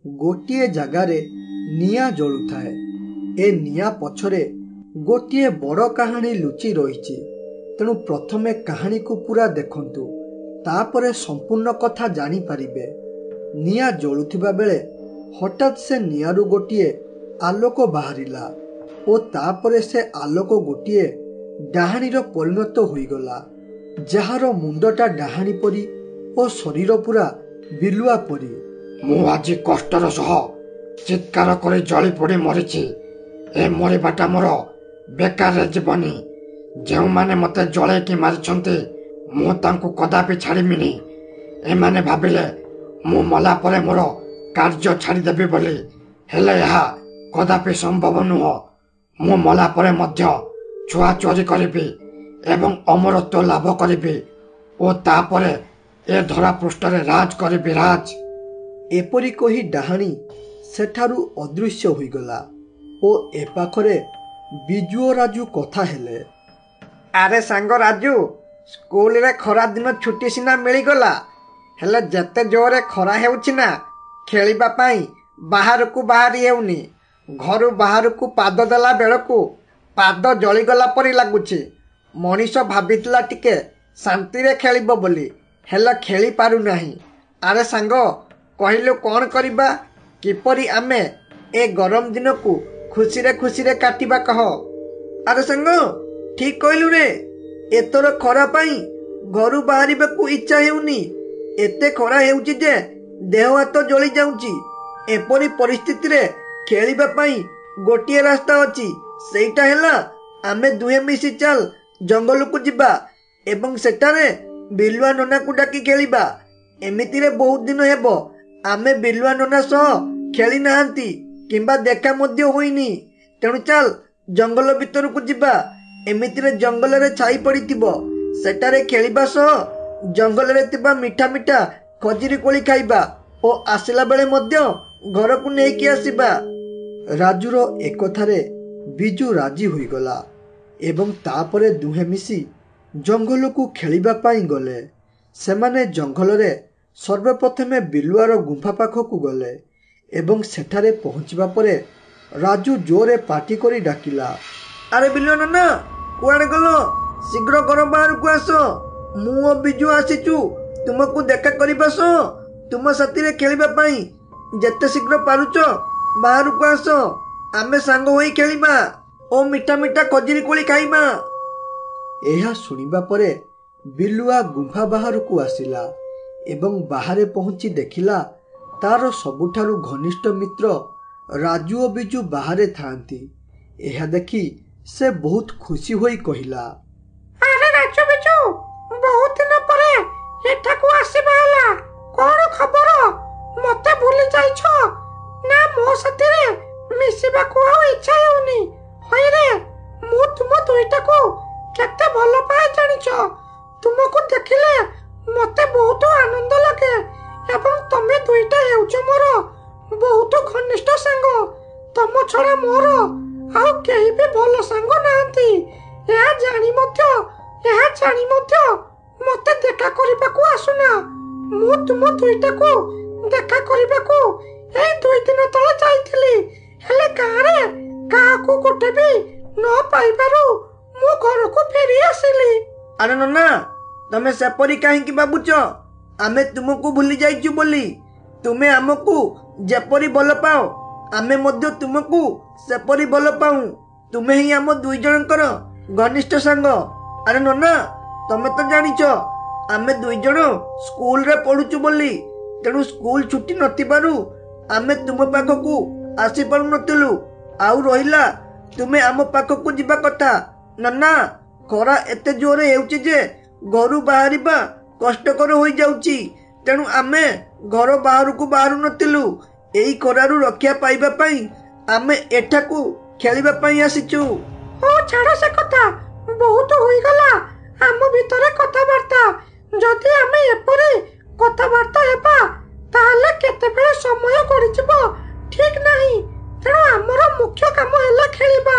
गोटे जगार निया जलुए। ए निया पछरे गोटे बड़ कहानी लुचि रही। तेणु प्रथमे कहानी को पूरा देखंतु, तापरे संपूर्ण कथा जानी पारिबे। निया जलुथिबा बेले हठात से नियारू गोटे आलोक बाहरिला ओ तापरे से आलोक गोटे डाहाणीर परिणत होईगला, जार मुंडटा डाहाणी परी ओ शरीर पूरा बिलुआ परी। मु आज कष्टर सह चित्कार करे जली पड़ी मरीची। ए मरिबाटा मोर बेकार जीवनी। जो माने मते जलैकी मारिछन्ते मु तांको कदापि छाड़ीमिनी। एमाने भाबिले मु मला परे मोर कार्य छाड़ीदेवी बोली, हेले यह कदापि संभव नुह। मु मला परे मध्य छुआ चोरी करिबी एवं अमरत्व लाभ करिबी ओ तापरे ए धरा पृष्ठरे राज करिबी राज। एपरी कही डाहाणी सेठारू अदृश्य होईगला ओ ए पाखरे बिजु और राजू कथा हेले। अरे सांग राजू, स्कूल रे खरा दिन छुट्टी सिना मिलीगला, हेले जेते जोरे खरा हेउछि ना खेलिबा पाई बाहर को बाहरी हेउनी। घर बाहर को पाद देला बेलकू पाद जलीगला परी लगुछि। मनीष भाबितला टिके शांति रे खेलिबो बोली, हेले खेली पारु नाही। अरे सांग कहिलु कौन करिबा, किपरि आमे ए गरम दिन को खुशी रे काटिबा कह। अरे सांग ठीक कहलु रे, एतर खरा पाई घरु बाहरिबाकू इच्छा हेउनी। एते खरा हेउछि जे देह हाथ जली जाउछि। एपरी परिस्थिति रे खेलिबा पाई गोटिए रास्ता अछि, सेटा हेला आमे दुहे मिसी चल जंगल को जिबा एवं सेटारे बिलुआ नना को डाकी खेलिबा। एमिति रे बहुत दिन हेबो आमे बिलुआ नना सह खेली नाहंती किंबा देखा मध्य होइनी। तेणु चल जंगल भितर को जिबा। एमिति रे जंगल रे छाई पड़िथिबो, सेटारे खेलिबा सह जंगल रे तिबा मिठा मिठा खजिरी कोली खाइबा ओ आसिला बेले मध्य घर को नेकी आसीबा। राजूर एकथारे बिजु राजी होईगला एवं तापरे दुहे मिसी जंगल को खेलिबा पाई गले। सेमाने जंगल रे सर्वप्रथमे बिलुआर गुंफा पाख को गले एवं सेठारे पहुंचबा परे राजू जोरे पाटी करी डाकिला, अरे बिलुआ नना कुआडे गलो, शीघ्र घर बाहर को आसो। मु और बिजु आसीचु तुमको देखा करिबास। तुम साथी रे खेलिबा पाई जेते शीघ्र पारुच बाहर को आसो। आमे सांग होई खेलिबा ओ मिठा मिठा खजिरी कोली खाइबा। एहा सुनिबा परे बिलुआ गुंफा बाहर को आसिला एवं बाहरे पहुंची देखिला तार सबुठारु घनिष्ठ मित्र राजू और बिजु बाहरे थांती। एहा देखी से बहुत खुशी होई कहिला, अरे राजू बिजु, बहुत दिन परे एठाकू आसीबा हला। कोन खबर, मते भूली जाइछो ना? मो साथी रे मिसिबा को आ इच्छा हेउनी। होय रे, मु तुम दुइटाकू केते भलो पाए जानिछो। तुमको देखिले मते बहुत आनंद लागे एवं तमे दुइटा हेउछ मोर बहुत घनिष्ठ सांग। तम छड़ा मोर आउ केही भी भलो सांग नाहंती। एहा जानी मध्य मते देखा करिबाकू आसुना। मु तुम दुइटाकू देखा करिबाकू ए 2 दिन तळे जाइथिली, हेले गारे काहाकू गोटे भी न पाइबारु मु घर को फेरी आसिली। अरे नना, तमे सेपरी काहे बाबुच? आमे तुमको भूली जाइछु बोली। तुमे हमको जेपरी भल पाओ आमे मध्य तुमको सेपरी भल पाऊ। तुमे ही आम 2 जनकर घनिष्ठ सांग। अरे नना, तमे तो जानिछ आमे 2 जन स्कूल रे पढुछु बोली। तेणु स्कूल छुट्टी नथिबारु आमे तुम पाखकू आसी पारु नथिलु। आउ रहिला तुमे आम पाखकू जिबा कथा। नना, खरा एते जोरे हेउछि जे घरु बाहरिबा कष्टकर होई जाउछि। तेणु आमे घर बाहर को बाहरु नथिलु। एई खरारु रक्षा पाइबा पाई आमे एठाकू खेलिबा पाई आसीचु। ओ छाड़ से कथा, बहुत होई गला आम भितरे कथाबार्ता। जदि आमे एपरे कथाबार्ता हेबा ताहले केते बेले समय गडी जिवो ठीक नाही। तेणु हमर मुख्य काम हैला खेलिबा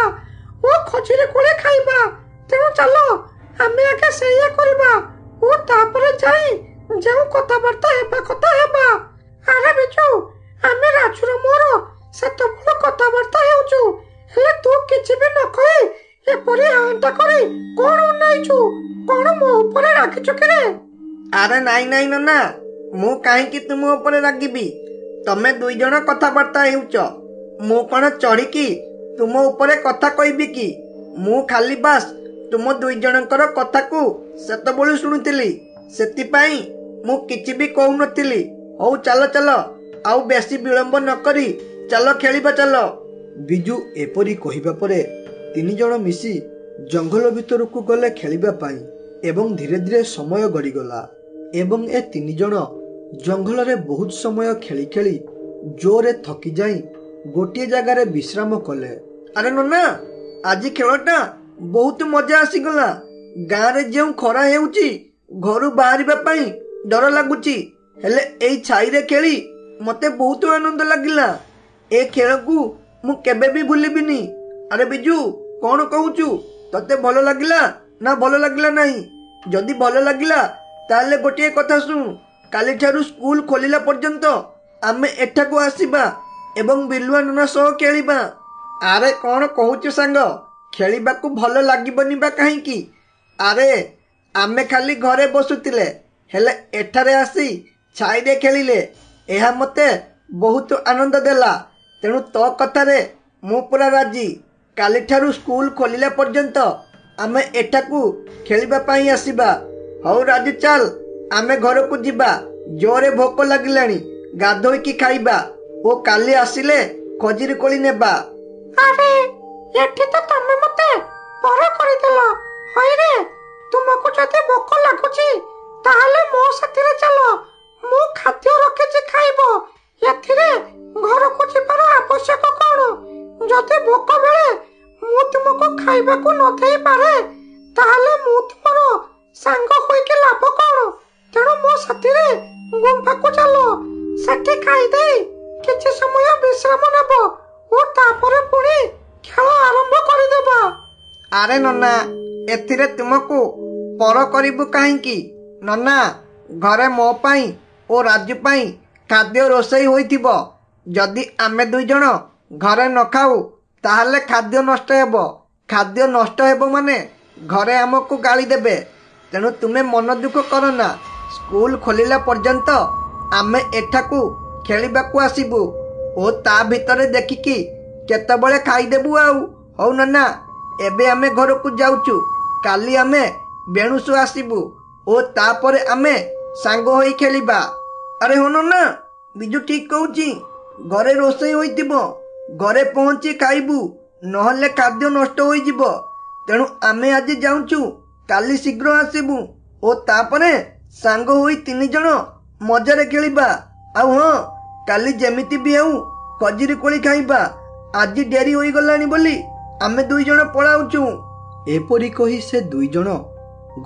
ओ खजिरी कोले खाइबा। तेणु चलो आमे आगे सेया करबा ओ तापरे जाई जेउ कथाबार्ता हेबा कथा हेबा। अरे बिजु, आमे राजू ଏପରି ଆଣ୍ଟା କରି କଣ ଅନାଇଛୁ? କଣ ମୋ ଉପରେ ରାଗିଛୁ କିରେ? ଆରେ ନାଇଁ ନାଇଁ ନନା, ମୁଁ କାହିଁକି ତୁମ ଉପରେ ରାଗିବି? ତମେ ଦୁଇ ଜଣ କଥାବାର୍ତ୍ତା ହେଉଛ, ମୁଁ କଣ ଚଢିକି ତୁମ ଉପରେ କଥା କହିବି କି? ମୁଁ ଖାଲି ବାସ୍ ତୁମ ଦୁଇ ଜଣଙ୍କର କଥାକୁ ସେତେବେଳେ ଶୁଣୁଥିଲି, ସେଥିପାଇଁ ମୁଁ କିଛି ବି କହୁନଥିଲି। ହଉ ଚାଲ ଚାଲ, ଆଉ ବେଶୀ ବିଳମ୍ବ ନ କରି ଚାଲ ଖେଳିବା ଚାଲ। ବିଜୁ ଏପରି କହିବା ପରେ ତିନି ଜଣ ମିଶି ଜଙ୍ଗଲ ଭିତରକୁ ଗଲେ ଖେଳିବା ପାଇଁ ଏବଂ ଧୀରେ ଧୀରେ ସମୟ ଗଡ଼ିଗଲା ଏବଂ ଏ ତିନି ଜଣ ଜଙ୍ଗଲରେ ବହୁତ ସମୟ ଖେଳି ଖେଳି ଜୋରେ ଥକି ଯାଇ ଗୋଟିଏ ଜାଗାରେ ବିଶ୍ରାମ କଲେ। ଆରେ ନନା, ଆଜି ଖେଳଟା ବହୁତ ମଜା ଆସିଗଲା। ଗାଁରେ ଯେଉଁ ଖରା ହେଉଛି ଘରୁ ବାହାରିବା ପାଇଁ ଡର ଲାଗୁଛି, ହେଲେ ଏଇ ଛାଇରେ ଖେଳି ମତେ ବହୁତ ଆନନ୍ଦ ଲାଗିଲା। ଏ ଖେଳକୁ ମୁଁ କେବେ ବି ଭୁଲିବିନି। ଆରେ ବିଜୁ, କଣ କହୁଛୁ? ତତେ ଭଲ ଲାଗିଲା ନା ଭଲ ଲାଗିଲା ନାହିଁ? ଯଦି ଭଲ ଲାଗିଲା ତାହେଲେ ଗୋଟିଏ କଥା ଶୁଣ, କାଲିଠାରୁ ସ୍କୁଲ ଖୋଲିଲା ପର୍ଯ୍ୟନ୍ତ ଆମେ ଏଠାକୁ ଆସିବା ଏବଂ ବିଲୁଆ ନନା ସହ ଖେଳିବା। ଆରେ କଣ କହୁଛୁ ସାଙ୍ଗ, ଖେଳିବାକୁ ଭଲ ଲାଗିବନି ବା କାହିଁକି? ଆରେ ଆମେ ଖାଲି ଘରେ ବସୁଥିଲେ, ହେଲେ ଏଠାରେ ଆସି ଛାଇରେ ଖେଳିଲେ ଏହା ମତେ ବହୁତ ଆନନ୍ଦ ଦେଲା। ତେଣୁ ତୋ କଥାରେ ମୁଁ ପୁରା ରାଜି। କାଲିଠାରୁ ସ୍କୁଲ ଖୋଲିଲା ପର୍ଯ୍ୟନ୍ତ ଆମେ ଏଠାକୁ ଖେଳିବା ପାଇଁ ଆସିବା। ହଉ ରାଜୁ, ଚାଲ ଆମେ ଘରକୁ ଯିବା। ଜୋରେ ଭୋକ ଲାଗିଲାଣି, ଗାଧୋଇକି ଖାଇବା ଓ କାଲି ଆସିଲେ ଖଜୁରୀ କୋଳି ନେବା। ଆରେ ଏଠି ତ ତମେ ମତେ ପର କରିଦେଲ। ହଇରେ, ତୁମକୁ ଯଦି ଭୋକ ଲାଗୁଛି ତାହେଲେ ମୋ ସାଥିରେ ଚାଲ, ମୁଁ ଖାଦ୍ୟ ରଖିଛି ଖାଇବ। ଏଥିରେ ଘରକୁ ଯିବାର ଆବଶ୍ୟକ କଣ? ଯଦି ଭୋକ ବେଳେ ମୁଁ ତୁମକୁ ଖାଇବାକୁ ନ ଦେଇପାରେ ତାହେଲେ ମୁଁ ତୁମର ସାଙ୍ଗ ହୋଇକି ଲାଭ କଣ? ତେଣୁ ମୋ ସାଥିରେ ଗୁମ୍ଫାକୁ ଚାଲ, ସେଠି ଖାଇଦେଇ କିଛି ସମୟ ବିଶ୍ରାମ ନେବ ଓ ତାପରେ ପୁଣି ଖେଳ ଆରମ୍ଭ କରିଦେବା। ଆରେ ନନା, ଏଥିରେ ତୁମକୁ ପର କରିବୁ କାହିଁକି? ନନା, ଘରେ ମୋ ପାଇଁ ଓ ରାଜୁ ପାଇଁ ଖାଦ୍ୟ ରୋଷେଇ ହୋଇଥିବ। ଯଦି ଆମେ ଦୁଇ ଜଣ ଘରେ ନ ଖାଉ ତାହେଲେ ଖାଦ୍ୟ ନଷ୍ଟ ହେବ। ଖାଦ୍ୟ ନଷ୍ଟ ହେବ ମାନେ ଘରେ ଆମକୁ ଗାଳି ଦେବେ। ତେଣୁ ତୁମେ ମନ ଦୁଃଖ କର ନା। ସ୍କୁଲ ଖୋଲିଲା ପର୍ଯ୍ୟନ୍ତ ଆମେ ଏଠାକୁ ଖେଳିବାକୁ ଆସିବୁ ଓ ତା ଭିତରେ ଦେଖିକି କେତେବେଳେ ଖାଇଦେବୁ ଆଉ। ହଉ ନନା, ଏବେ ଆମେ ଘରକୁ ଯାଉଛୁ। କାଲି ଆମେ ବେଣୁସୁ ଆସିବୁ ଓ ତାପରେ ଆମେ ସାଙ୍ଗ ହୋଇ ଖେଳିବା। ଆରେ ହଁ ନନା, ବିଜୁ ଠିକ କହୁଛି। ଘରେ ରୋଷେଇ ହୋଇଥିବ, ଘରେ ପହଞ୍ଚି ଖାଇବୁ, ନହେଲେ ଖାଦ୍ୟ ନଷ୍ଟ ହୋଇଯିବ। ତେଣୁ ଆମେ ଆଜି ଯାଉଛୁ, କାଲି ଶୀଘ୍ର ଆସିବୁ ଓ ତାପରେ ସାଙ୍ଗ ହୋଇ ତିନି ଜଣ ମଜାରେ ଖେଳିବା। ଆଉ ହଁ, କାଲି ଯେମିତି ବି ହେଉ ଖଜୁରୀ କୋଳି ଖାଇବା। ଆଜି ଡେରି ହୋଇଗଲାଣି ବୋଲି ଆମେ ଦୁଇ ଜଣ ପଳାଉଛୁ। ଏପରି କହି ସେ ଦୁଇ ଜଣ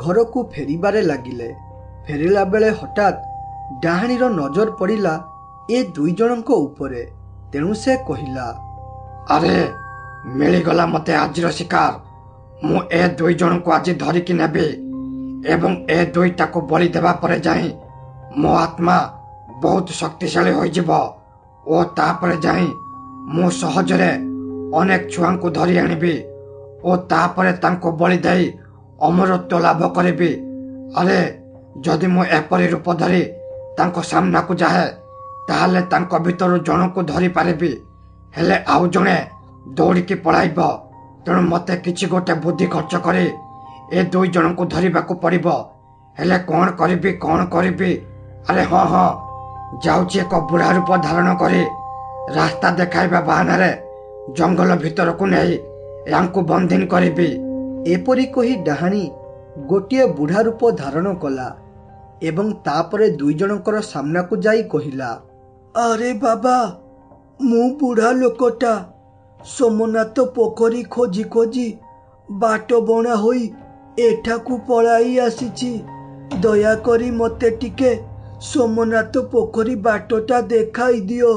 ଘରକୁ ଫେରିବାରେ ଲାଗିଲେ। ଫେରିଲା ବେଳେ ହଠାତ୍ ଡାହାଣୀର ନଜର ପଡ଼ିଲା ଏ ଦୁଇ ଜଣଙ୍କ ଉପରେ। ତେଣୁ ସେ କହିଲା, ଆରେ ମିଳିଗଲା ମତେ ଆଜିର ଶିକାର। ମୁଁ ଏ ଦୁଇ ଜଣଙ୍କୁ ଆଜି ଧରିକି ନେବି ଏବଂ ଏ ଦୁଇଟାକୁ ବଳି ଦେବା ପରେ ଯାଇ ମୋ ଆତ୍ମା ବହୁତ ଶକ୍ତିଶାଳୀ ହୋଇଯିବ ଓ ତାପରେ ଯାଇ ମୁଁ ସହଜରେ ଅନେକ ଛୁଆଙ୍କୁ ଧରି ଆଣିବି ଓ ତାପରେ ତାଙ୍କୁ ବଳି ଦେଇ ଅମରତ୍ୱ ଲାଭ କରିବି। ଆରେ ଯଦି ମୁଁ ଏପରି ରୂପ ଧରି ତାଙ୍କ ସାମ୍ନାକୁ ଯାଏ ତାହେଲେ ତାଙ୍କ ଭିତରୁ ଜଣକୁ ଧରି ପାରିବି, ହେଲେ ଆଉ ଜଣେ ଦୌଡ଼ିକି ପଳାଇବ। ତେଣୁ ମତେ କିଛି ଗୋଟେ ବୁଦ୍ଧି ଖର୍ଚ୍ଚ କରି ଏ ଦୁଇ ଜଣଙ୍କୁ ଧରିବାକୁ ପଡ଼ିବ। ହେଲେ କଣ କରିବି? ଆରେ ହଁ, ଯାଉଛି ଏକ ବୁଢ଼ା ରୂପ ଧାରଣ କରି ରାସ୍ତା ଦେଖାଇବା ବାହାନାରେ ଜଙ୍ଗଲ ଭିତରକୁ ନେଇ ୟାଙ୍କୁ ବନ୍ଦିନ କରିବି। ଏପରି କହି ଡାହାଣୀ ଗୋଟିଏ ବୁଢ଼ା ରୂପ ଧାରଣ କଲା ଏବଂ ତାପରେ ଦୁଇ ଜଣଙ୍କର ସାମ୍ନାକୁ ଯାଇ କହିଲା, ଆରେ ବାବା, ମୁଁ ବୁଢ଼ା ଲୋକଟା ସୋମନାଥ ପୋଖରୀ ଖୋଜି ଖୋଜି ବାଟ ବଣା ହୋଇ ଏଠାକୁ ପଳାଇ ଆସିଛି। ଦୟାକରି ମତେ ଟିକେ ସୋମନାଥ ପୋଖରୀ ବାଟଟା ଦେଖାଇ ଦିଅ,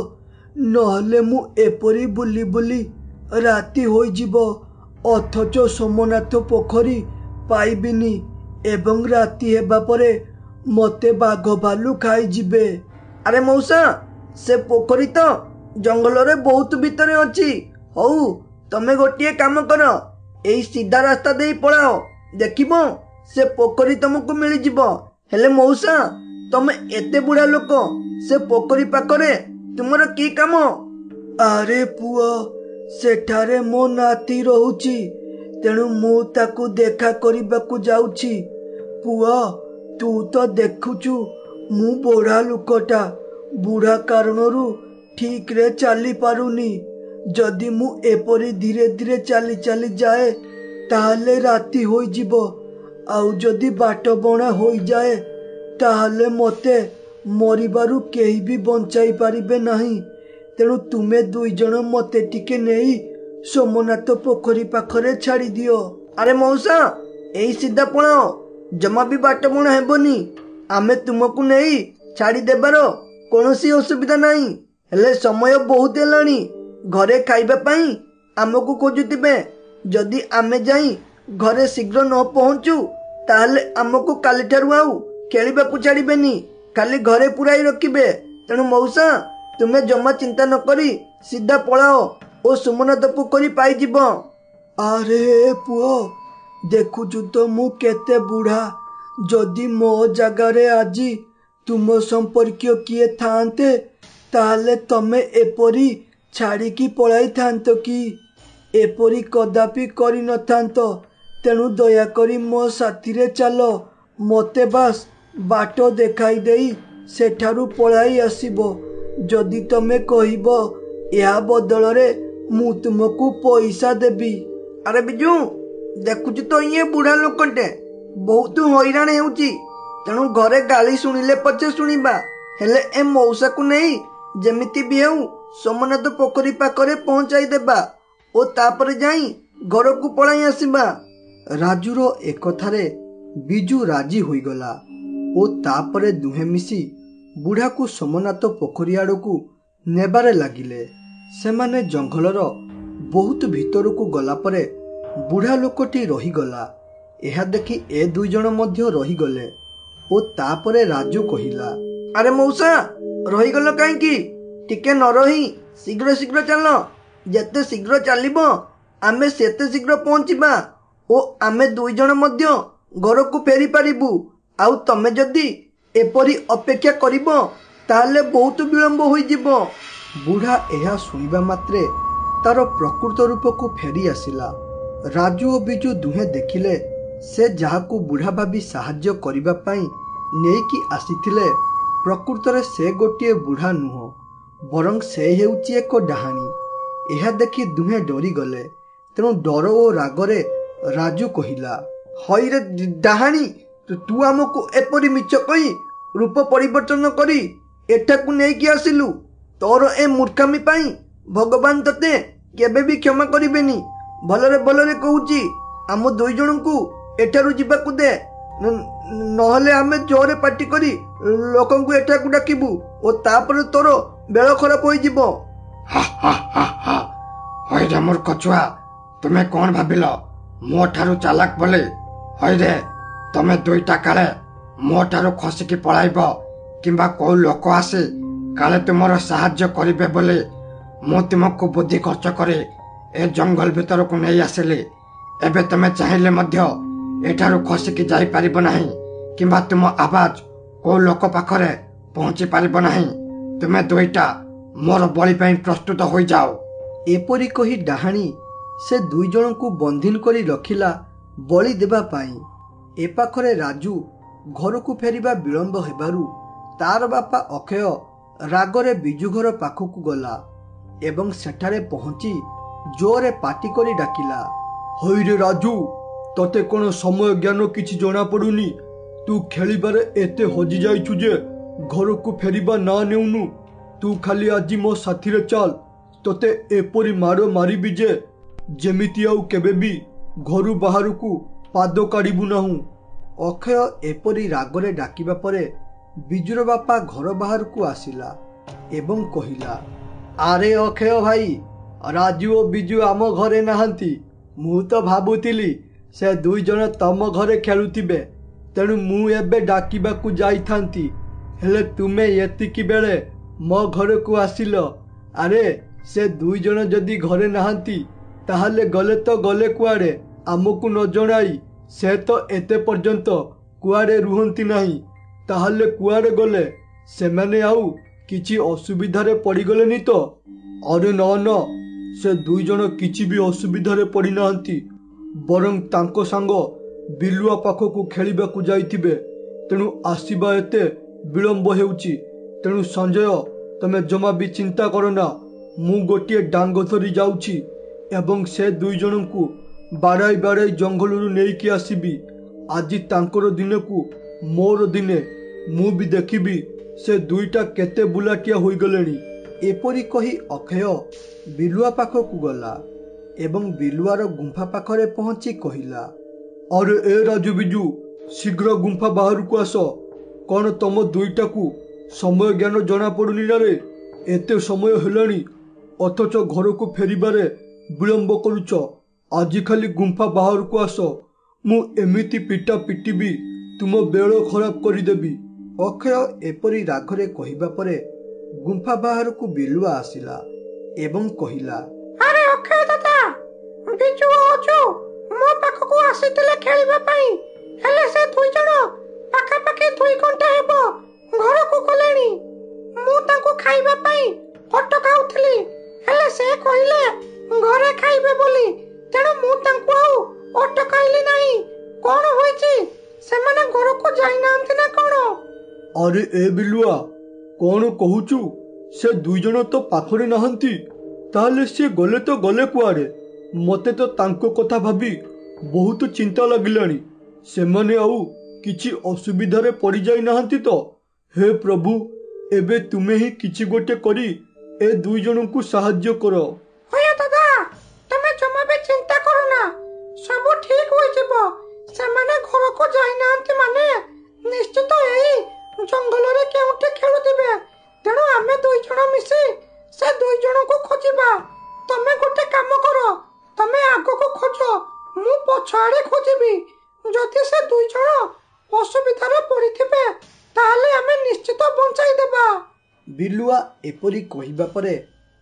ନହେଲେ ମୁଁ ଏପରି ବୁଲି ବୁଲି ରାତି ହୋଇଯିବ, ଅଥଚ ସୋମନାଥ ପୋଖରୀ ପାଇବିନି ଏବଂ ରାତି ହେବା ପରେ ମତେ ବାଘ ଭାଲୁ ଖାଇଯିବେ। ଆରେ ମଉସା, ସେ ପୋଖରୀ ତ ଜଙ୍ଗଲରେ ବହୁତ ଭିତରେ ଅଛି। ହଉ, ତମେ ଗୋଟିଏ କାମ କର, एई सीधा रास्ता दे पड़ाओ देखिबो से पोखरी तुमको मिलिजिबो। हेले मौसा तमे एते बुढ़ा लोक से पोखरी पाखरे तुमर की काम? अरे पुआ सेठारे मो नाती रहुची तेणु मु ताकू देखा करिबाकू जाउची। पुआ तू तो देखुचु मु बुढ़ा लोकटा बुढ़ा कारणरू ठीक रे चली पारुनी। जदि मु एपरी धीरे धीरे चली चली जाए ताहले राती होई जिवो आउ जदि बाट बणा होई जाए ताहले मते मरिबारु केही भी बंचाई पारिबे नहीं। तेणु तुमे दुई जण मते टिके नेई सोमनाथ पोखरी पाखरे छाड़ी दियो। अरे मौसा एई सीधा पळाओ जमा भी बाट बणा हेबनी। आमे तुमको नेई छाड़ी देबारो कोनोसी असुविधा नहीं। हेले समय बहुत हेलानी घरे खाइबा पाई आमको खोजुतिबे। जदि आमे जाई घरे शीघ्र न पहुंचू ताहले आमको काली ठारू आउ खेलिबाकू छाड़िबेनी खाली घरे पुराई रखिबे। तेणु मौसा तुमे जमा चिंता न करी सीधा पळाओ ओ सोमनाथ पोखरी पाई जिवो। अरे पुओ देखुचु तो मु केते बुढ़ा। जदि मो जगारे आजी तुम संपर्कीय किए थांते ताहले तमे एपरी छाड़िकी पळाई थांतो कि? एपरी कदापि करि न थांतो। तेणु दयाकरी मो साथी रे चलो मते बास बाट देखाई देई सेठारू पळाई आसीबो। जदि तमे कहिबो या बदल रे मु तुमको पैसा देबी। अरे बिजू देखुचु तो ये बुढ़ा लोकटे बहुत हैरान हेउची। तेणु घरे गाली शुणिले पछे शुणिबा हेले ए मौसा को नहीं जेमिति भी हेउ सोमनाथ पोखरी पाखरे पहुंचाई देबा ओ तापरे जाई घर को पळाई आसीबा। राजूरो एकथारे बिजू राजी होईगला ओ तापरे दुहे मिसी बुढ़ा को सोमनाथ पोखरी आड़कू नेबारे लागिले। सेमाने जंगलर बहुत भितर को गला परे बुढ़ा लोकटी रहीगला। एहा देखि ए दुई जण मध्य रहीगले ओ तापरे राजू कहिला अरे मौसा रहीगल काईकी? टिके न रही शीघ्र शीघ्र चल। जेते शीघ्र चलिबो आमे सेते शीघ्र पहुंचिबा ओ आमे दुई जण मध्य घर को फेरी पारिबु। आउ तमे जदि एपरी अपेक्षा करिबो ताहले बहुत विलंब होई जिवो। बुढ़ा एहा सुनिबा मात्रे तार प्रकृत रूप को फेरी आसिला। राजू और बिजू दुहे देखिले से जाहाकू बुढ़ा भाभी साहाଯ୍ୟ करिबा पई नेकी आसीथिले प्रकृत रे से गोटिए बुढ़ा नुह बरं से हेउची एक डाहाणी। एहा देखि दुहे डरी गले। तेणु डर और रागरे राजू कहिला हई रे डाहाणी तू आमको एपरी मिछ कही रूप परिवर्तन करी एठाकू नेकी आसिलु। तोर ए मूर्खामी पाई भगवान तते केबे भी क्षमा करिबेनी। भलरे कहूची आम दुई जण को एठारू जिबाकू दे नहले आमे जोरे पार्टी करी लोकंकु एठाकू डाकिबु ओ तापरे तोर बेଳ खराब होई जिवो। हई रे मूर्ख छुआ तुमे कौन भाबिल मो ठारू चालाक बोले? हई रे तमे दुईटा काले मो ठारू खसिकी पळाइब किंबा कोउ लोक आसे काले तुमर साहाଯ୍य करिबे बोले मो तुमको बुद्धि खर्च करे ए जंगल भीतर को नहीं आसिले। एबे तमे चाहिले मध्य एठारू खसिकी जाई पारिब नाही किंबा तुम आवाज कोउ लोक पाखरे पहुंची पारिब नाही। तुमे दुईटा मोर बलि ପାଇଁ प्रस्तुत होई जाओ। एपरी कही डाहाणी से दुई जण को बंधीन करी रखिला बलि देबा पाई। ए पाखरे राजू घर को फेरिबा विलंब हेबारु तार बापा अक्षय रागरे बिजू घर पाखकू गला एवं सेठारे पहुंची जोरे पाटी करी डाकिला हई रे राजू तते कोन समय ज्ञान किछि जणा पडुनी? तू खेलिबारे एते हजि जाइछु जे घर को फेरिबा ना नेउनु। तू खाली आज मो साथी रे चल तते एपरी मारो मारिबी जे जेमिति आउ केबे भी घरु बाहर को पाद काढ़िबु नाहु। अक्षय एपरी रागरे डाकिबा परे बिजुर बापा घर बाहर को आसिला एवं कहिला अरे अक्षय भाई राजू और बिजू आम घरे नहांती। मु तो भाबुतिली से दुई जण तम घरे खेलुतिबे तेणु मु एबे डाकिबाकू जाइथांती हेले तुमे एतिकी बेले मो घर को आसिल। अरे से दुई जण जदि घरे नहांती ताहले गले तो गले कुआडे आमको न जणाई से तो एते पर्यंत कुआडे रुहंती नहीं ताहले कुआडे गले से माने आउ किछि असुविधारे पड़ी गलेनी तो? अरे न न से दुई जण किछि भी असुविधारे पड़ी नाहंती बरं तांको सांग बिलुआ पाखकु खेलिबाकु जाइथिबे तेणु आसीबा एते विलंब हेउची। तेणु संजय तमे जमा भी चिंता करना मु गोटे डांग धरी जाउची एवं से दुई जनकु बाड़ाई बाड़ाई जंगलरू नेइकी आसीबी। आज तांकर दिन को मोर दिने मु भी देखिबी से दुईटा केते बुलाटिया होई गलेनी। एपरी कही अक्षय बिलुआ पाखकु गला एवं बिलुआर गुंफा पाखरे पहुंची कहिला, अरे ए राजू बिजू शीघ्र गुंफा बाहर को आस। कौन तम दुईटा को समय ज्ञान जना पड़ुनी ना रे? एते समय हेलानी अथच घर को फेरिबारे विलंब करुच। आज खाली गुंफा बाहर को आस मु एमिति पिटा पिटिबी तुम बेल खराब करदेवी। अक्षय एपरी रागरे कहिबा परे गुंफा बाहर को बिलुआ आसिला एवं कहिला, अरे अक्षय दादा बिजू अजू मो पाखकु आसीतिले खेलिबा पई हेले से दुई जण पाखा पाखी 2 घंटा हेबो घर को गलेनी। मु तांको खाइबा पई अटकाउथली हेले से कहिले घरे खाइबे बोली तेणु मु तांको आउ अटकाइली नाही। कोन होइची से माने घर को जाई नांती ना कोन? अरे ए बिलुआ कौन कहूचु? से दुई जण तो पाखरे नाहंती ताहले से गले तो गले कुआडे? मते तो तांको कथा भाबी बहुत चिंता लागिलानी। से माने आउ किछि असुविधारे पड़ी जाई नाहंती तो? हे प्रभु एबे तुमे ही किछि गोटे करी ए दुई जनकु सहाय्य करो। होया दादा तमे जमा बे चिंता करो ना सब ठीक होई जिवो। से माने घर को जाई नांती माने निश्चित एई जंगल रे केउटे खेलु दिबे। तेणु आमे दुई जण मिसी से दुई जण को खोजिबा। तमे गोटे काम करो तमे आगो को खोजो मु पछाड़े खोजिबी। जदि से दुई जण असुविधारे पड़िथिबे ताहले आमे निश्चित बंचाई देबा। बिलुआ एपरी कहिबा परे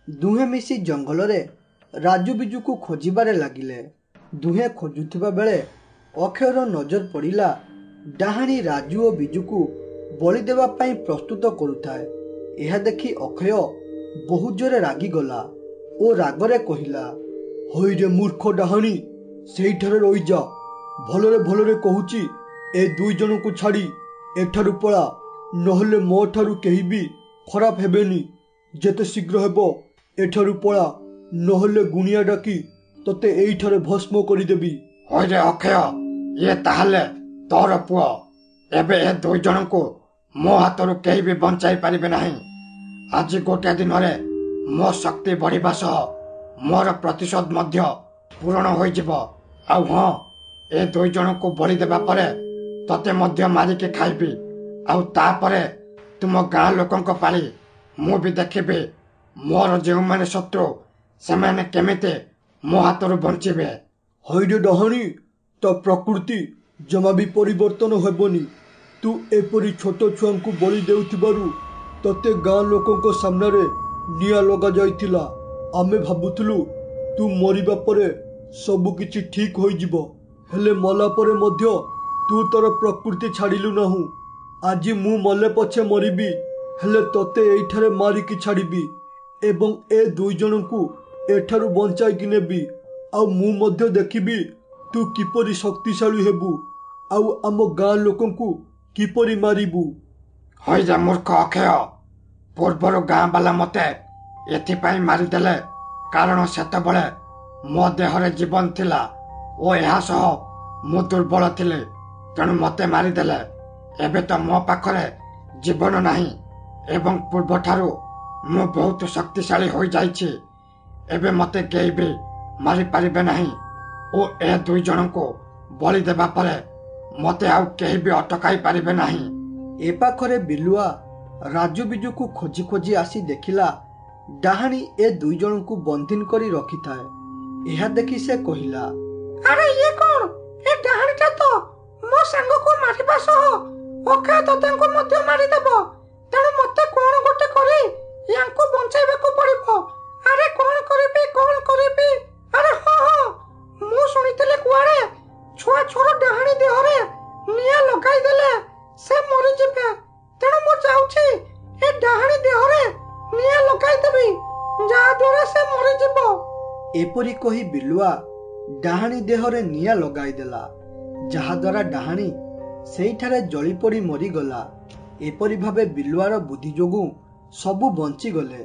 दुहे मिसी जंगल रे राजू बिजू को खोजिबारे लागिले। दुहे खोजुथिबा बेले अक्षयर नजर पड़िला डाहाणी राजू और बिजू को बलि देवा पाई प्रस्तुत करुथाए। यह देखि अक्षय बहुत जोरे रागी गला और रागरे कहिला, होई रे मूर्ख डाहाणी सेइठारे रही जा। भलरे कहूची ए दुई जन को छाड़ी एठारु पळा नहले मो ठारु केही भी खराब हेबेनी। जेते शीघ्र हेबो एठारु पळा नहले गुनिया डाकी तते एइठारे भस्म करी देबी। होय रे अक्षय ये ताहले तोर पुओ एबे ए दुई जन को मो हाथरू केही भी बंचाई पारिबे नाही। आज गोटे दिन रे मो शक्ति बढ़िबा सह मोर प्रतिशोध मध्य पूर्ण होई जिवो। आउ हां ए दुई जन को बलि देबा परे तते मध्य मारिके खाइबी। आउ तापरे तुम गाँ लोकंक पाली मु भी देखिबी मोर जेउ माने शत्रु से माने केमिते मो हाथरू बंचिबे। होय रे डाहाणी तो प्रकृति जमा भी परिवर्तन हेबनी। तू एपरी छोट छुआ को बलि देउथिबारु तते गाँ लोकंक सामने निया लगा जाइथिला। आमे भाबुथलु तू मरिबा परे सब किछि ठीक होई जिवो हेले मला परे मध्य तू तोर प्रकृति छाड़िलु नाहु। आज मु मले पछे मरिबी हेले तते एठारे मारिकी छाड़िबी एवं ए दुई जनकु एठारु बंचाई कि नेबी। आउ मु मध्य देखिबी तू किपरि शक्तिशाली हेबु आउ आम गाँ लोकंकु किपरि मारिबु। होई जा मूर्ख अक्षय पूर्वर गाँ वाला मते एथिपाई मारिदेले कारण सेतबेले मो देहरे जीवन थिला ओ एहा सह मु दुर्बल थिले तेणु मते मारिदेले। एबे तो मो पाखरे जीवन नाही एवं पूर्व ठारू मु बहुत शक्तिशाली होई जाइछि। एबे मते केही भी मारि पारिबे नाही ओ ए दुई जन को बलि देबा परे मते आउ केही भी अटकाई पारिबे नाही। ए पाखरे बिलुआ राजू बिजू को खोजी खोजी आसी देखिला डाहाणी ए दुई जन को बंधीन करी रखी थाए। यह देखि से कहिला, अरे ये कौन ए डाहाणीटा तो मो संग को मारिबा सह अक्षय दादांको मध्य मारि देबो। तेणु मते कोन गोटे करी यांको बंचाइबाको पड़िबो। अरे कोन करिबी। अरे हां हां मु सुनितले कुआरे ଏପରି କହି ବିଲୁଆ ଡାହାଣୀ ଦେହରେ ନିଆଁ ଲଗାଇଦେଲା, ଯାହାଦ୍ୱାରା ଡାହାଣୀ ସେଇଠାରେ ଜଳିପୋଡ଼ି ମରିଗଲା। ଏପରି ଭାବେ ବିଲୁଆର ବୁଦ୍ଧି ଯୋଗୁଁ ସବୁ ବଞ୍ଚିଗଲେ।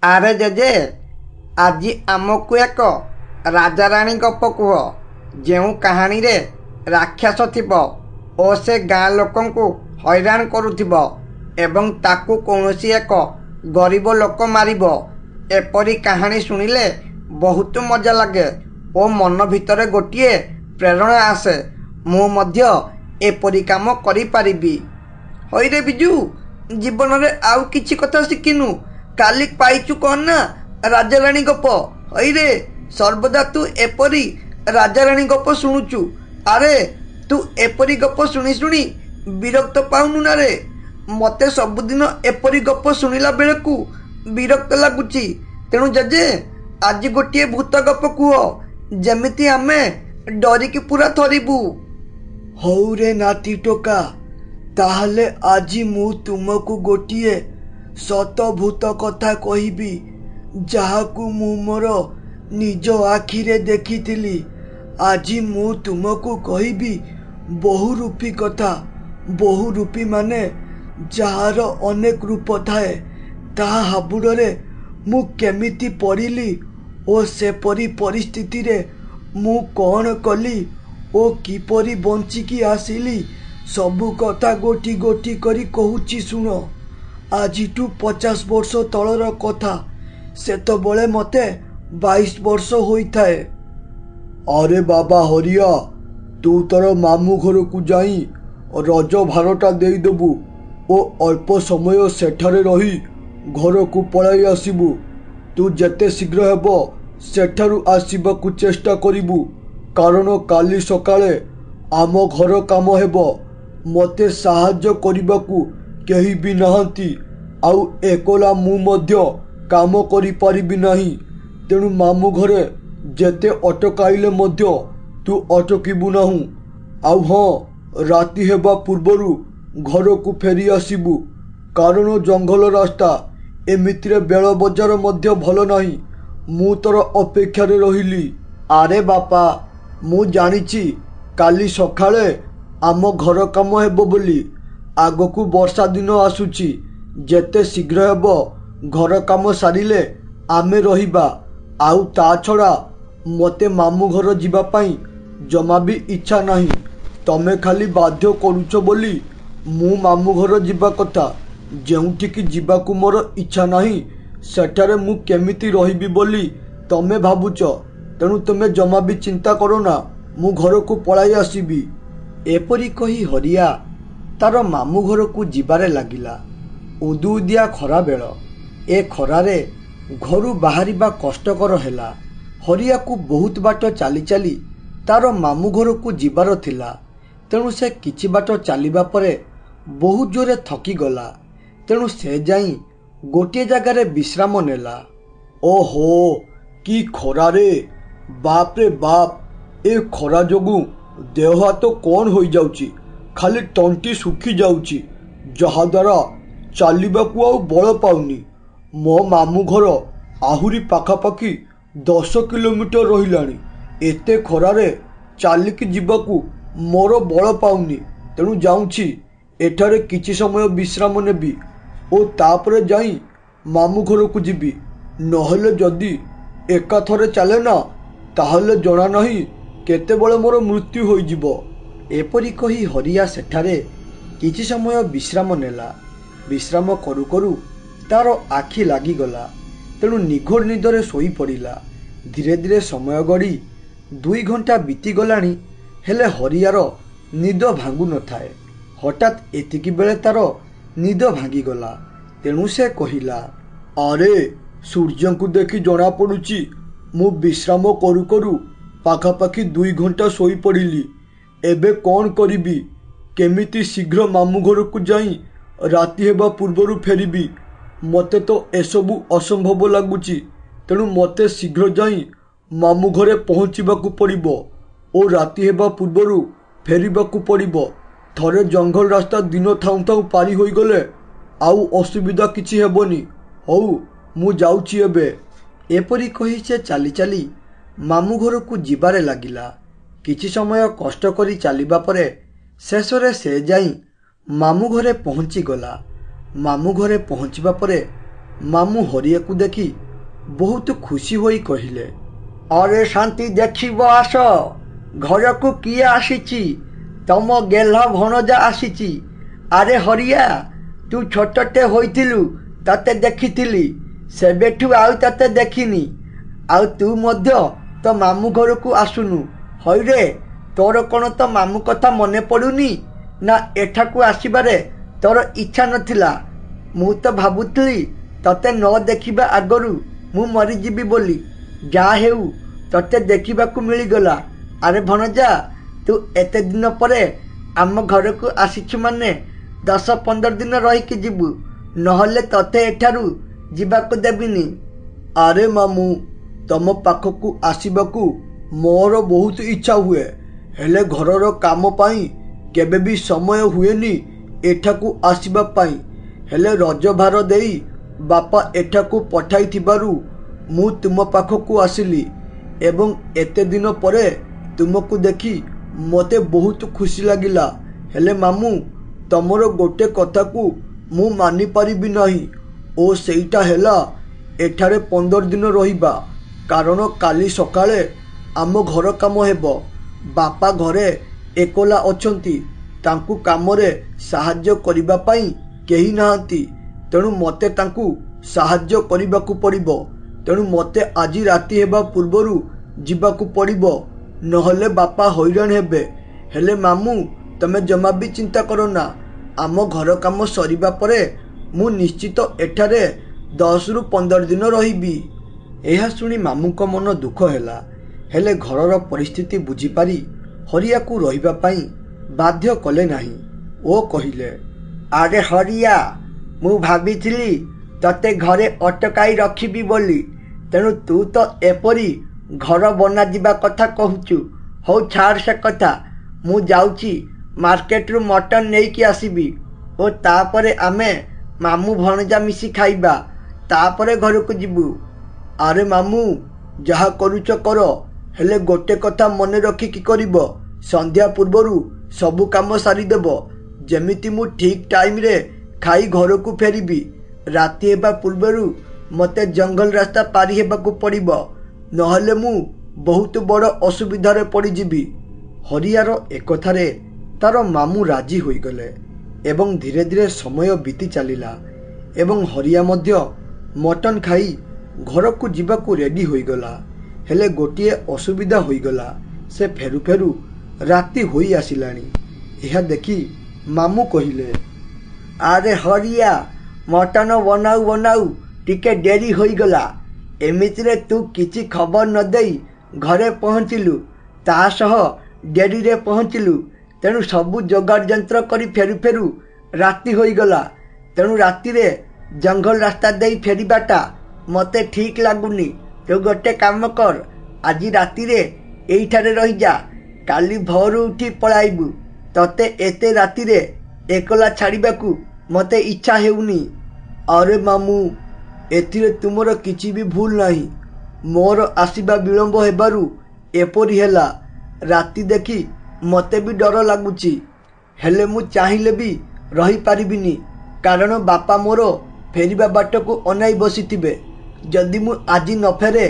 ଆରେ ଜେଜେ, ଆଜି ଆମକୁ ଏକ ରାଜାରାଣୀ ଗପ କୁହ, ଯେଉଁ କାହାଣୀରେ ରାକ୍ଷସ ଥିବ ଓ ସେ ଗାଁ ଲୋକଙ୍କୁ ହଇରାଣ କରୁଥିବ ଏବଂ ତାକୁ କୌଣସି ଏକ ଗରିବ ଲୋକ ମାରିବ। ଏପରି କାହାଣୀ ଶୁଣିଲେ ବହୁତ ମଜା ଲାଗେ ଓ ମନ ଭିତରେ ଗୋଟିଏ ପ୍ରେରଣା ଆସେ। ମୁଁ ମଧ୍ୟ ଏପରି କାମ କରିପାରିବି। ହଇରେ ବିଜୁ, ଜୀବନରେ ଆଉ କିଛି କଥା ଶିଖିନୁ? କାଲି ପାଇଛୁ କଣ ନା ରାଜାରାଣୀ ଗପ। ହଇରେ, ସର୍ବଦା ତୁ ଏପରି ରାଜାରାଣୀ ଗପ ଶୁଣୁଛୁ। ଆରେ, ତୁ ଏପରି ଗପ ଶୁଣି ଶୁଣି ବିରକ୍ତ ପାଉନୁ ନା ରେ? ମତେ ସବୁଦିନ ଏପରି ଗପ ଶୁଣିଲା ବେଳକୁ ବିରକ୍ତ ଲାଗୁଛି। ତେଣୁ ଜେଜେ, ଆଜି ଗୋଟିଏ ଭୂତ ଗପ କୁହ, ଯେମିତି ଆମେ ଡରିକି ପୁରା ଥରିବୁ। ହଉ ରେ ନାତି ଟୋକା, ତାହେଲେ ଆଜି ମୁଁ ତୁମକୁ ଗୋଟିଏ ସତ ଭୂତ କଥା କହିବି, ଯାହାକୁ ମୁଁ ମୋର ନିଜ ଆଖିରେ ଦେଖିଥିଲି। ଆଜି ମୁଁ ତୁମକୁ କହିବି ବହୁରୂପୀ କଥା। ବହୁରୂପୀ ମାନେ ଯାହାର ଅନେକ ରୂପ ଥାଏ, ତାହା ହାବୁଡ଼ରେ ମୁଁ କେମିତି ପଡ଼ିଲି ଓ ସେପରି ପରିସ୍ଥିତିରେ ମୁଁ କ'ଣ କଲି ଓ କିପରି ବଞ୍ଚିକି ଆସିଲି, ସବୁ କଥା ଗୋଟି ଗୋଟି କରି କହୁଛି ଶୁଣ। ଆଜିଠୁ 50 ବର୍ଷ ତଳର କଥା। ସେତେବେଳେ ମୋତେ 22 ବର୍ଷ ହୋଇଥାଏ। ଆରେ ବାବା ହରିଆ, ତୁ ତୋର ମାମୁଁ ଘରକୁ ଯାଇ ରଜ ଭାରଟା ଦେଇଦେବୁ ଓ ଅଳ୍ପ ସମୟ ସେଠାରେ ରହି ଘରକୁ ପଳାଇ ଆସିବୁ। ତୁ ଯେତେ ଶୀଘ୍ର ହେବ ସେଠାରୁ ଆସିବାକୁ ଚେଷ୍ଟା କରିବୁ, କାରଣ କାଲି ସକାଳେ ଆମ ଘର କାମ ହେବ। ମୋତେ ସାହାଯ୍ୟ କରିବାକୁ କେହି ବି ନାହାନ୍ତି, ଆଉ ଏକଲା ମୁଁ ମଧ୍ୟ କାମ କରିପାରିବି ନାହିଁ। ତେଣୁ ମାମୁଁ ଘରେ ଯେତେ ଅଟକାଇଲେ ମଧ୍ୟ ତୁ ଅଟକିବୁ ନାହିଁ। ଆଉ ହଁ, ରାତି ହେବା ପୂର୍ବରୁ ଘରକୁ ଫେରି ଆସିବୁ, କାରଣ ଜଙ୍ଗଲ ରାସ୍ତା, ଏମିତିରେ ବେଳ ବଜାର ମଧ୍ୟ ଭଲ ନାହିଁ। ମୁଁ ତୋର ଅପେକ୍ଷାରେ ରହିଲି। ଆରେ ବାପା, ମୁଁ ଜାଣିଛି କାଲି ସକାଳେ ଆମ ଘର କାମ ହେବ ବୋଲି। ଆଗକୁ ବର୍ଷା ଦିନ ଆସୁଛି। ଯେତେ ଶୀଘ୍ର ହେବ ଘର କାମ ସାରିଲେ ଆମେ ରହିବା। ଆଉ ତା ଛଡ଼ା ମୋତେ ମାମୁଁ ଘର ଯିବା ପାଇଁ ଜମା ବି ଇଚ୍ଛା ନାହିଁ। ତମେ ଖାଲି ବାଧ୍ୟ କରୁଛ ବୋଲି ମୁଁ ମାମୁଁ ଘର ଯିବା କଥା। ଯେଉଁଠିକି ଯିବାକୁ ମୋର ଇଚ୍ଛା ନାହିଁ, ସେଠାରେ ମୁଁ କେମିତି ରହିବି ବୋଲି ତମେ ଭାବୁଛ? ତେଣୁ ତମେ ଜମା ବି ଚିନ୍ତା କର ନା, ମୁଁ ଘରକୁ ପଳାଇ ଆସିବି। ଏପରି କହି ହରିଆ ତାର ମାମୁଁ ଘରକୁ ଯିବାରେ ଲାଗିଲା। ଉଦୁଉଦିଆ ଖରାବେଳ। ଏ ଖରାରେ ଘରୁ ବାହାରିବା କଷ୍ଟକର ହେଲା। ହରିଆକୁ ବହୁତ ବାଟ ଚାଲି ଚାଲି ତାର ମାମୁଁ ଘରକୁ ଯିବାର ଥିଲା। ତେଣୁ ସେ କିଛି ବାଟ ଚାଲିବା ପରେ ବହୁତ ଜୋରେ ଥକିଗଲା। ତେଣୁ ସେ ଯାଇ ଗୋଟିଏ ଜାଗାରେ ବିଶ୍ରାମ ନେଲା। ଓହୋ, କି ଖରାରେ! ବାପରେ ବାପ, ଏ ଖରା ଯୋଗୁଁ ଦେହ ହାତ କ'ଣ ହୋଇଯାଉଛି। ଖାଲି ତଣ୍ଟି ଶୁଖି ଯାଉଛି, ଯାହାଦ୍ୱାରା ଚାଲିବାକୁ ଆଉ ବଳ ପାଉନି। ମୋ ମାମୁଁ ଘର ଆହୁରି ପାଖାପାଖି 10 କିଲୋମିଟର ରହିଲାଣି। ଏତେ ଖରାରେ ଚାଲିକି ଯିବାକୁ ମୋର ବଳ ପାଉନି। ତେଣୁ ଯାଉଛି, ଏଠାରେ କିଛି ସମୟ ବିଶ୍ରାମ ନେବି ଓ ତାପରେ ଯାଇ ମାମୁଁ ଘରକୁ ଯିବି। ନହେଲେ ଯଦି ଏକାଥରେ ଚାଲେ ନା, ତାହେଲେ ଜଣା ନାହିଁ କେତେବେଳେ ମୋର ମୃତ୍ୟୁ ହୋଇଯିବ। ଏପରି କହି ହରିଆ ସେଠାରେ କିଛି ସମୟ ବିଶ୍ରାମ ନେଲା। ବିଶ୍ରାମ କରୁ କରୁ ତାର ଆଖି ଲାଗିଗଲା। ତେଣୁ ନିଘୋଡ଼ ନିଦରେ ଶୋଇପଡ଼ିଲା। ଧୀରେ ଧୀରେ ସମୟ ଗଡ଼ି 2 ଘଣ୍ଟା ବିତିଗଲାଣି, ହେଲେ ହରିଆର ନିଦ ଭାଙ୍ଗୁ ନଥାଏ। ହଠାତ୍ ଏତିକି ବେଳେ ତାର ନିଦ ଭାଙ୍ଗିଗଲା। ତେଣୁ ସେ କହିଲା, ଆରେ ସୂର୍ଯ୍ୟଙ୍କୁ ଦେଖି ଜଣାପଡ଼ୁଛି ମୁଁ ବିଶ୍ରାମ କରୁ କରୁ ପାଖାପାଖି 2 ଘଣ୍ଟା ଶୋଇପଡ଼ିଲି। ଏବେ କ'ଣ କରିବି? କେମିତି ଶୀଘ୍ର ମାମୁଁ ଘରକୁ ଯାଇ ରାତି ହେବା ପୂର୍ବରୁ ଫେରିବି? ମୋତେ ତ ଏସବୁ ଅସମ୍ଭବ ଲାଗୁଛି। ତେଣୁ ମୋତେ ଶୀଘ୍ର ଯାଇ ମାମୁଁ ଘରେ ପହଞ୍ଚିବାକୁ ପଡ଼ିବ ଓ ରାତି ହେବା ପୂର୍ବରୁ ଫେରିବାକୁ ପଡ଼ିବ। ଥରେ ଜଙ୍ଗଲ ରାସ୍ତା ଦିନ ଥାଉଁ ଥାଉଁ ପାରି ହୋଇଗଲେ ଆଉ ଅସୁବିଧା କିଛି ହେବନି। ହଉ, ମୁଁ ଯାଉଛି ଏବେ। ଏପରି କହି ସେ ଚାଲି ଚାଲି ମାମୁଁ ଘରକୁ ଯିବାରେ ଲାଗିଲା। କିଛି ସମୟ କଷ୍ଟ କରି ଚାଲିବା ପରେ ଶେଷରେ ସେ ଯାଇ ମାମୁଁ ଘରେ ପହଞ୍ଚିଗଲା। ମାମୁଁ ଘରେ ପହଞ୍ଚିବା ପରେ ମାମୁଁ ହରିଆକୁ ଦେଖି ବହୁତ ଖୁସି ହୋଇ କହିଲେ, ଅରେ ଶାନ୍ତି, ଦେଖିବ ଆସ, ଘରକୁ କିଏ ଆସିଛି? ତମ ଗେହ୍ଲ ଭଣଜା ଆସିଛି। ଆରେ ହରିଆ, ତୁ ଛୋଟଟେ ହୋଇଥିଲୁ ତତେ ଦେଖିଥିଲି, ସେବେଠୁ ଆଉ ତତେ ଦେଖିନି। ଆଉ ତୁ ମଧ୍ୟ ତୋ ମାମୁଁ ଘରକୁ ଆସୁନୁ। ହଇରେ, ତୋର କ'ଣ ତୋ ମାମୁଁ କଥା ମନେ ପଡ଼ୁନି? ନା ଏଠାକୁ ଆସିବାରେ ତୋର ଇଚ୍ଛା ନଥିଲା? ମୁଁ ତ ଭାବୁଥିଲି ତତେ ନ ଦେଖିବା ଆଗରୁ ମୁଁ ମରିଯିବି ବୋଲି। ଯାହା ହେଉ, ତତେ ଦେଖିବାକୁ ମିଳିଗଲା। ଆରେ ଭଣଜା, ତୁ ଏତେ ଦିନ ପରେ ଆମ ଘରକୁ ଆସିଛୁ ମାନେ 10-15 ଦିନ ରହିକି ଯିବୁ, ନହେଲେ ତତେ ଏଠାରୁ ଯିବାକୁ ଦେବିନି। ଆରେ ମାମୁଁ, ତମ ପାଖକୁ ଆସିବାକୁ ମୋର ବହୁତ ଇଚ୍ଛା ହୁଏ, ହେଲେ ଘରର କାମ ପାଇଁ କେବେ ବି ସମୟ ହୁଏନି ଏଠାକୁ ଆସିବା ପାଇଁ। ହେଲେ ରଜ ଭାର ଦେଇ ବାପା ଏଠାକୁ ପଠାଇଥିବାରୁ ମୁଁ ତୁମ ପାଖକୁ ଆସିଲି ଏବଂ ଏତେ ଦିନ ପରେ ତୁମକୁ ଦେଖି ମୋତେ ବହୁତ ଖୁସି ଲାଗିଲା। ହେଲେ ମାମୁଁ, ତମର ଗୋଟେ କଥାକୁ ମୁଁ ମାନିପାରିବି ନାହିଁ ଓ ସେଇଟା ହେଲା ଏଠାରେ 15 ଦିନ ରହିବା। କାରଣ କାଲି ସକାଳେ ଆମ ଘର କାମ ହେବ। ବାପା ଘରେ ଏକଲା ଅଛନ୍ତି, ତାଙ୍କୁ କାମରେ ସାହାଯ୍ୟ କରିବା ପାଇଁ କେହି ନାହାନ୍ତି। ତେଣୁ ମୋତେ ତାଙ୍କୁ ସାହାଯ୍ୟ କରିବାକୁ ପଡ଼ିବ। ତେଣୁ ମୋତେ ଆଜି ରାତି ହେବା ପୂର୍ବରୁ ଯିବାକୁ ପଡ଼ିବ, ନହେଲେ ବାପା ହଇରାଣ ହେବେ। ହେଲେ ମାମୁଁ, ତମେ ଜମା ବି ଚିନ୍ତା କର ନା। ଆମ ଘର କାମ ସରିବା ପରେ ମୁଁ ନିଶ୍ଚିତ ଏଠାରେ 10ରୁ 15 ଦିନ ରହିବି। ଏହା ଶୁଣି ମାମୁଁଙ୍କ ମନ ଦୁଃଖ ହେଲା। ହେଲେ ଘରର ପରିସ୍ଥିତି ବୁଝିପାରି ହରିଆକୁ ରହିବା ପାଇଁ ବାଧ୍ୟ କଲେ ନାହିଁ ଓ କହିଲେ, ଆରେ ହରିଆ, ମୁଁ ଭାବିଥିଲି ତତେ ଘରେ ଅଟକାଇ ରଖିବି ବୋଲି। ତେଣୁ ତୁ ତ ଏପରି ଘର ବନାଯିବା କଥା କହୁଛୁ। ହଉ ଛାଡ଼ ସେ କଥା। ମୁଁ ଯାଉଛି ମାର୍କେଟରୁ ମଟନ ନେଇକି ଆସିବି ଓ ତାପରେ ଆମେ ମାମୁଁ ଭଣଜା ମିଶି ଖାଇବା। ତାପରେ ଘରକୁ ଯିବୁ। ଆରେ ମାମୁଁ, ଯାହା କରୁଛ କର, ହେଲେ ଗୋଟେ କଥା ମନେ ରଖିକି କରିବ। ସନ୍ଧ୍ୟା ପୂର୍ବରୁ ସବୁ କାମ ସାରିଦେବ, ଯେମିତି ମୁଁ ଠିକ୍ ଟାଇମରେ ଖାଇ ଘରକୁ ଫେରିବି। ରାତି ହେବା ପୂର୍ବରୁ ମୋତେ ଜଙ୍ଗଲ ରାସ୍ତା ପାରି ହେବାକୁ ପଡ଼ିବ, ନହେଲେ ମୁଁ ବହୁତ ବଡ଼ ଅସୁବିଧାରେ ପଡ଼ିଯିବି। ହରିଆର ଏକଥାରେ ତାର ମାମୁଁ ରାଜି ହୋଇଗଲେ ଏବଂ ଧୀରେ ଧୀରେ ସମୟ ବିତି ଚାଲିଲା ଏବଂ ହରିଆ ମଧ୍ୟ ମଟନ ଖାଇ ଘରକୁ ଯିବାକୁ ରେଡି ହୋଇଗଲା। ହେଲେ ଗୋଟିଏ ଅସୁବିଧା ହୋଇଗଲା। ସେ ଫେରୁ ଫେରୁ ରାତି ହୋଇ ଆସିଲାଣି। ଏହା ଦେଖି ମାମୁଁ କହିଲେ, ଆରେ ହରିଆ, ମଟନ ବନାଉ ବନାଉ ଟିକେ ଡେରି ହୋଇଗଲା। ଏମିତିରେ ତୁ କିଛି ଖବର ନ ଦେଇ ଘରେ ପହଞ୍ଚିଲୁ, ତା ସହ ଡେରିରେ ପହଞ୍ଚିଲୁ। ତେଣୁ ସବୁ ଯୋଗାଡ଼ ଯନ୍ତ୍ର କରି ଫେରୁ ଫେରୁ ରାତି ହୋଇଗଲା। ତେଣୁ ରାତିରେ ଜଙ୍ଗଲ ରାସ୍ତା ଦେଇ ଫେରିବାଟା ମୋତେ ଠିକ୍ ଲାଗୁନି। ତୁ ଗୋଟେ କାମ କର, ଆଜି ରାତିରେ ଏଇଠାରେ ରହିଯା, କାଲି ଭୋରୁ ଉଠି ପଳାଇବୁ। ତତେ ଏତେ ରାତିରେ ଏକଲା ଛାଡ଼ିବାକୁ ମୋତେ ଇଚ୍ଛା ହେଉନି। ଆରେ ମାମୁଁ, ଏଥିରେ ତୁମର କିଛି ବି ଭୁଲ ନାହିଁ। ମୋର ଆସିବା ବିଳମ୍ବ ହେବାରୁ ଏପରି ହେଲା। ରାତି ଦେଖି ମୋତେ ବି ଡର ଲାଗୁଛି, ହେଲେ ମୁଁ ଚାହିଁଲେ ବି ରହିପାରିବିନି, କାରଣ ବାପା ମୋର ଫେରିବା ବାଟକୁ ଅନାଇ ବସିଥିବେ। ଯଦି ମୁଁ ଆଜି ନ ଫେରେ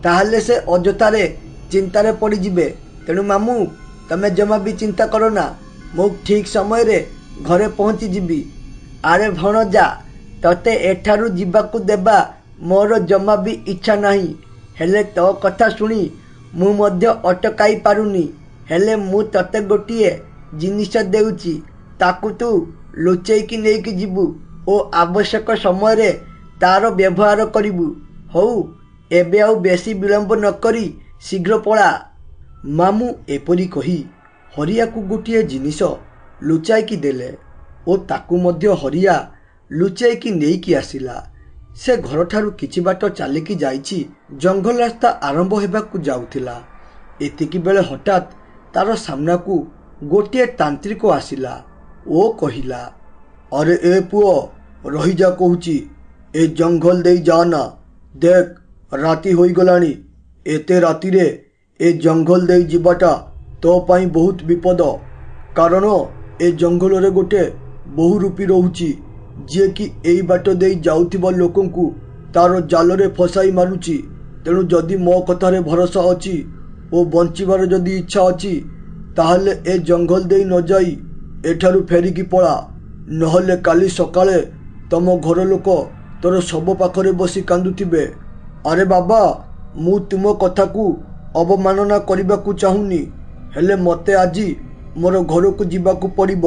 ତାହେଲେ ସେ ଅଯଥାରେ ଚିନ୍ତାରେ ପଡ଼ିଯିବେ। ତେଣୁ ମାମୁଁ, ତମେ ଜମା ବି ଚିନ୍ତା କର ନା, ମୁଁ ଠିକ୍ ସମୟରେ ଘରେ ପହଞ୍ଚିଯିବି। ଆରେ ଭଣଜା, ତତେ ଏଠାରୁ ଯିବାକୁ ଦେବା ମୋର ଜମା ବି ଇଚ୍ଛା ନାହିଁ। ହେଲେ ତୋ କଥା ଶୁଣି ମୁଁ ମଧ୍ୟ ଅଟକାଇ ପାରୁନି। ହେଲେ ମୁଁ ତତେ ଗୋଟିଏ ଜିନିଷ ଦେଉଛି, ତାକୁ ତୁ ଲୁଚେଇକି ନେଇକି ଯିବୁ ଓ ଆବଶ୍ୟକ ସମୟରେ ତାର ବ୍ୟବହାର କରିବୁ। ହଉ, ଏବେ ଆଉ ବେଶୀ ବିଳମ୍ବ ନକରି ଶୀଘ୍ର ପଳା। ମାମୁଁ ଏପରି କହି ହରିଆକୁ ଗୋଟିଏ ଜିନିଷ ଲୁଚାଇକି ଦେଲେ ଓ ତାକୁ ମଧ୍ୟ ହରିଆ ଲୁଚେଇକି ନେଇକି ଆସିଲା। ସେ ଘରଠାରୁ କିଛି ବାଟ ଚାଲିକି ଯାଇଛି। ଜଙ୍ଗଲ ରାସ୍ତା ଆରମ୍ଭ ହେବାକୁ ଯାଉଥିଲା। ଏତିକି ବେଳେ ହଠାତ୍ ତାର ସାମ୍ନାକୁ ଗୋଟିଏ ତାନ୍ତ୍ରିକ ଆସିଲା ଓ କହିଲା, ଆରେ ଏ ପୁଅ, ରହିଯା କହୁଛି, ଏ ଜଙ୍ଗଲ ଦେଇ ଯାଆନା। ଦେଖ, ରାତି ହୋଇଗଲାଣି। ଏତେ ରାତିରେ ଏ ଜଙ୍ଗଲ ଦେଇ ଯିବାଟା ତୋ ପାଇଁ ବହୁତ ବିପଦ। କାରଣ ଏ ଜଙ୍ଗଲରେ ଗୋଟେ ବହୁରୂପୀ ରହୁଛି, ଯିଏକି ଏଇ ବାଟ ଦେଇ ଯାଉଥିବା ଲୋକଙ୍କୁ ତାର ଜାଲରେ ଫସାଇ ମାରୁଛି। ତେଣୁ ଯଦି ମୋ କଥାରେ ଭରସା ଅଛି ଓ ବଞ୍ଚିବାର ଯଦି ଇଚ୍ଛା ଅଛି, ତାହେଲେ ଏ ଜଙ୍ଗଲ ଦେଇ ନ ଯାଇ ଏଠାରୁ ଫେରିକି ପଳା। ନହେଲେ କାଲି ସକାଳେ ତମ ଘର ଲୋକ ତୋର ଶବ ପାଖରେ ବସି କାନ୍ଦୁଥିବେ। ଆରେ ବାବା, ମୁଁ ତୁମ କଥାକୁ ଅବମାନନା କରିବାକୁ ଚାହୁଁନି, ହେଲେ ମୋତେ ଆଜି ମୋର ଘରକୁ ଯିବାକୁ ପଡ଼ିବ,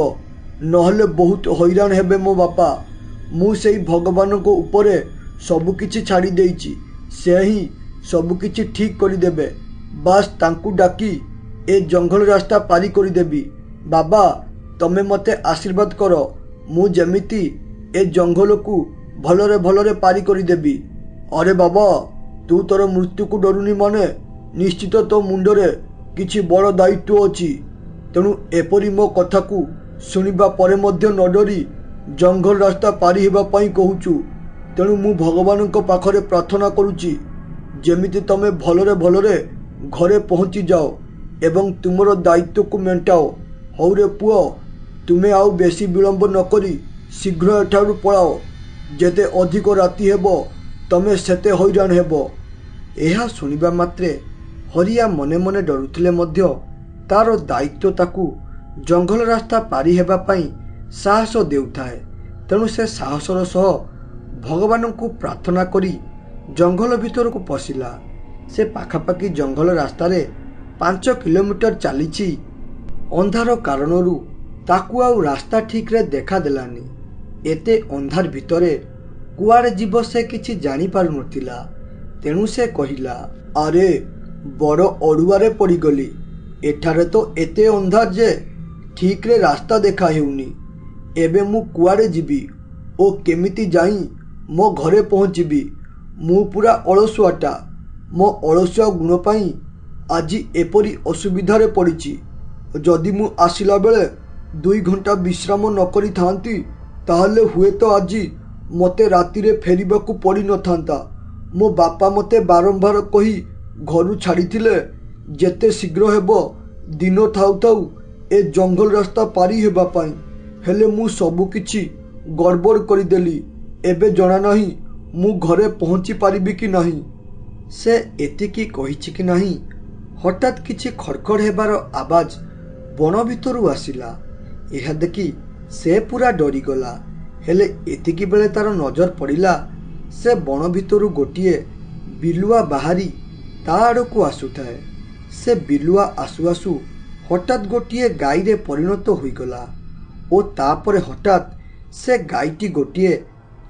ନହେଲେ ବହୁତ ହଇରାଣ ହେବେ ମୋ ବାପା। ମୁଁ ସେଇ ଭଗବାନଙ୍କ ଉପରେ ସବୁକିଛି ଛାଡ଼ି ଦେଇଛି। ସେ ହିଁ ସବୁକିଛି ଠିକ୍ କରିଦେବେ। ବାସ୍ ତାଙ୍କୁ ଡାକି ଏ ଜଙ୍ଗଲ ରାସ୍ତା ପାରି କରିଦେବି। ବାବା, ତମେ ମୋତେ ଆଶୀର୍ବାଦ କର, ମୁଁ ଯେମିତି ଏ ଜଙ୍ଗଲକୁ ଭଲରେ ଭଲରେ ପାରି କରିଦେବି। ଆରେ ବାବା, ତୁ ତୋର ମୃତ୍ୟୁକୁ ଡରୁନି ମାନେ ନିଶ୍ଚିତ ତୋ ମୁଣ୍ଡରେ କିଛି ବଡ଼ ଦାୟିତ୍ୱ ଅଛି। ତେଣୁ ଏପରି ମୋ କଥାକୁ ଶୁଣିବା ପରେ ମଧ୍ୟ ନ ଡରି ଜଙ୍ଗଲ ରାସ୍ତା ପାରି ହେବା ପାଇଁ କହୁଛୁ। ତେଣୁ ମୁଁ ଭଗବାନଙ୍କ ପାଖରେ ପ୍ରାର୍ଥନା କରୁଛି, ଯେମିତି ତମେ ଭଲରେ ଭଲରେ ଘରେ ପହଞ୍ଚି ଯାଅ ଏବଂ ତୁମର ଦାୟିତ୍ୱକୁ ମେଣ୍ଟାଅ। ହଉରେ ପୁଅ, ତୁମେ ଆଉ ବେଶୀ ବିଳମ୍ବ ନକରି ଶୀଘ୍ର ଏଠାରୁ ପଳାଅ। ଯେତେ ଅଧିକ ରାତି ହେବ ତମେ ସେତେ ହଇରାଣ ହେବ। ଏହା ଶୁଣିବା ମାତ୍ରେ ହରିଆ ମନେ ମନେ ଡରୁଥିଲେ ମଧ୍ୟ ତାର ଦାୟିତ୍ୱ ତାକୁ ଜଙ୍ଗଲ ରାସ୍ତା ପାରି ହେବା ପାଇଁ ସାହସ ଦେଉଥାଏ। ତେଣୁ ସେ ସାହସର ସହ ଭଗବାନଙ୍କୁ ପ୍ରାର୍ଥନା କରି ଜଙ୍ଗଲ ଭିତରକୁ ପଶିଲା। ସେ ପାଖାପାଖି ଜଙ୍ଗଲ ରାସ୍ତାରେ 5 କିଲୋମିଟର ଚାଲିଛି। ଅନ୍ଧାର କାରଣରୁ ତାକୁ ଆଉ ରାସ୍ତା ଠିକ୍ରେ ଦେଖାଦେଲାନି। ଏତେ ଅନ୍ଧାର ଭିତରେ କୁଆଡ଼େ ଯିବ ସେ କିଛି ଜାଣିପାରୁନଥିଲା। ତେଣୁ ସେ କହିଲା, ଆରେ ବଡ଼ ଅଡ଼ୁଆରେ ପଡ଼ିଗଲି। ଏଠାରେ ତ ଏତେ ଅନ୍ଧାର ଯେ ଠିକ୍ରେ ରାସ୍ତା ଦେଖା ହେଉନି। ଏବେ ମୁଁ କୁଆଡ଼େ ଯିବି ଓ କେମିତି ଯାଇ ମୋ ଘରେ ପହଞ୍ଚିବି? ମୁଁ ପୁରା ଅଳସୁଆଟା। ମୋ ଅଳସୁଆ ଗୁଣ ପାଇଁ ଆଜି ଏପରି ଅସୁବିଧାରେ ପଡ଼ିଛି। ଯଦି ମୁଁ ଆସିଲା ବେଳେ 2 ଘଣ୍ଟା ବିଶ୍ରାମ ନ କରିଥାନ୍ତି, ତାହେଲେ ହୁଏତ ଆଜି ମୋତେ ରାତିରେ ଫେରିବାକୁ ପଡ଼ିନଥାନ୍ତା। ମୋ ବାପା ମୋତେ ବାରମ୍ବାର କହି ଘରୁ ଛାଡ଼ିଥିଲେ, ଯେତେ ଶୀଘ୍ର ହେବ ଦିନ ଥାଉ ଥାଉ ଏ ଜଙ୍ଗଲ ରାସ୍ତା ପାରି ହେବା ପାଇଁ। ହେଲେ ମୁଁ ସବୁକିଛି ଗଡ଼ବଡ଼ କରିଦେଲି। ଏବେ ଜଣା ନାହିଁ ମୁଁ ଘରେ ପହଞ୍ଚି ପାରିବି କି ନାହିଁ। ସେ ଏତିକି କହିଛି କି ନାହିଁ, ହଠାତ୍ କିଛି ଖଡ଼ଖଡ଼ ହେବାର ଆବାଜ ବଣ ଭିତରୁ ଆସିଲା। ଏହା ଦେଖି ସେ ପୁରା ଡରିଗଲା। ହେଲେ ଏତିକି ବେଳେ ତାର ନଜର ପଡ଼ିଲା, ସେ ବଣ ଭିତରୁ ଗୋଟିଏ ବିଲୁଆ ବାହାରି ତା ଆଡ଼କୁ ଆସୁଥାଏ। ସେ ବିଲୁଆ ଆସୁ ଆସୁ ହଠାତ୍ ଗୋଟିଏ ଗାଈରେ ପରିଣତ ହୋଇଗଲା ଓ ତାପରେ ହଠାତ୍ ସେ ଗାଈଟି ଗୋଟିଏ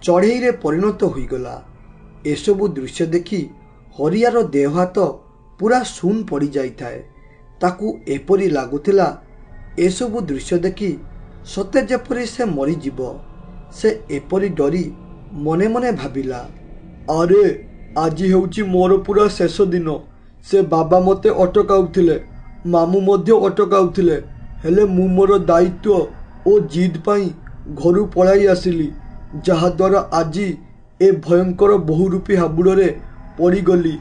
ଚଢ଼େଇରେ ପରିଣତ ହୋଇଗଲା। ଏସବୁ ଦୃଶ୍ୟ ଦେଖି ହରିଆର ଦେହ ହାତ ପୁରା ଶୂନ ପଡ଼ିଯାଇଥାଏ। ତାକୁ ଏପରି ଲାଗୁଥିଲା ଏସବୁ ଦୃଶ୍ୟ ଦେଖି ସତେ ଯେପରି ସେ ମରିଯିବ। ସେ ଏପରି ଡରି ମନେ ମନେ ଭାବିଲା, ଆରେ ଆଜି ହେଉଛି ମୋର ପୁରା ଶେଷ ଦିନ। ସେ ବାବା ମୋତେ ଅଟକାଉଥିଲେ, ମାମୁଁ ମଧ୍ୟ ଅଟକାଉଥିଲେ, ହେଲେ ମୁଁ ମୋର ଦାୟିତ୍ୱ ଓ ଜିଦ୍ ପାଇଁ ଘରୁ ପଳାଇ ଆସିଲି, ଯାହାଦ୍ୱାରା ଆଜି ଏ ଭୟଙ୍କର ବହୁରୂପୀ ହାବୁଡ଼ରେ ପଡ଼ିଗଲି।